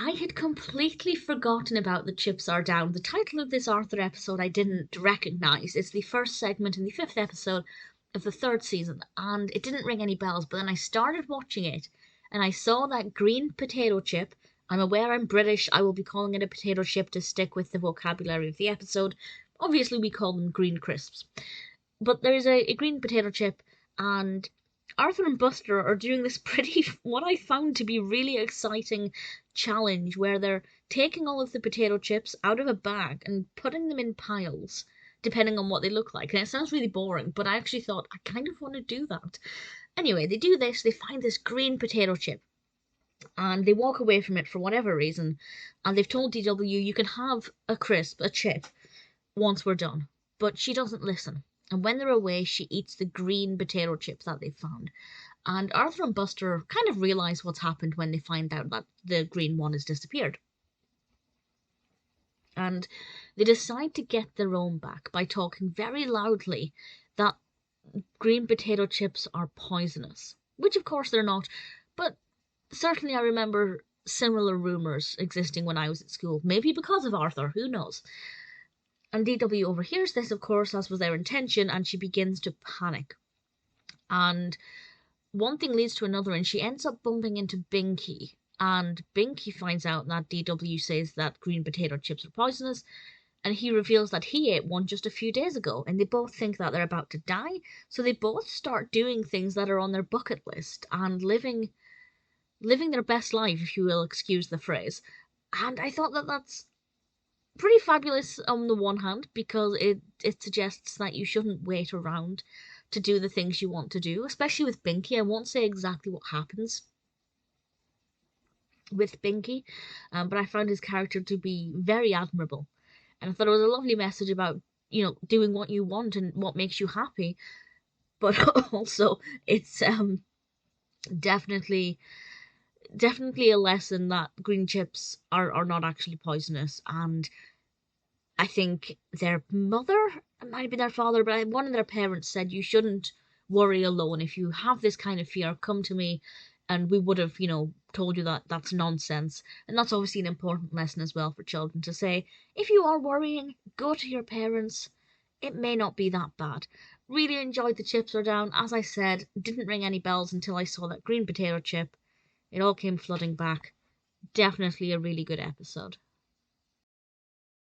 I had completely forgotten about The Chips Are Down. The title of this Arthur episode I didn't recognise. It's the first segment in the 5th episode of the 3rd season, and it didn't ring any bells, but then I started watching it, and I saw that green potato chip. I'm aware I'm British, I will be calling it a potato chip to stick with the vocabulary of the episode. Obviously we call them green crisps. But there's a green potato chip, and Arthur and Buster are doing this pretty, what I found to be really exciting challenge where they're taking all of the potato chips out of a bag and putting them in piles, depending on what they look like. And it sounds really boring, but I actually thought, I kind of want to do that. Anyway, they do this, they find this green potato chip, and they walk away from it for whatever reason, and they've told DW, you can have a crisp, a chip, once we're done. But she doesn't listen. And when they're away, she eats the green potato chip that they've found. And Arthur and Buster kind of realise what's happened when they find out that the green one has disappeared. And they decide to get their own back by talking very loudly that green potato chips are poisonous. Which of course they're not, but certainly I remember similar rumours existing when I was at school. Maybe because of Arthur, who knows? And DW overhears this, of course, as was their intention, and she begins to panic. And one thing leads to another, and she ends up bumping into Binky. And Binky finds out that DW says that green potato chips are poisonous, and he reveals that he ate one just a few days ago, and they both think that they're about to die, so they both start doing things that are on their bucket list, and living their best life, if you will excuse the phrase. And I thought that that's pretty fabulous on the one hand, because it suggests that you shouldn't wait around to do the things you want to do, especially with Binky. I won't say exactly what happens with Binky, but I found his character to be very admirable, and I thought it was a lovely message about, you know, doing what you want and what makes you happy, but also it's definitely a lesson that green chips are not actually poisonous. And I think their mother, it might have been their father, but one of their parents said, you shouldn't worry alone. If you have this kind of fear, come to me, and we would have, you know, told you that that's nonsense. And that's obviously an important lesson as well for children, to say, if you are worrying, go to your parents. It may not be that bad. Really enjoyed The Chips Are Down. As I said, didn't ring any bells until I saw that green potato chip. It all came flooding back. Definitely a really good episode.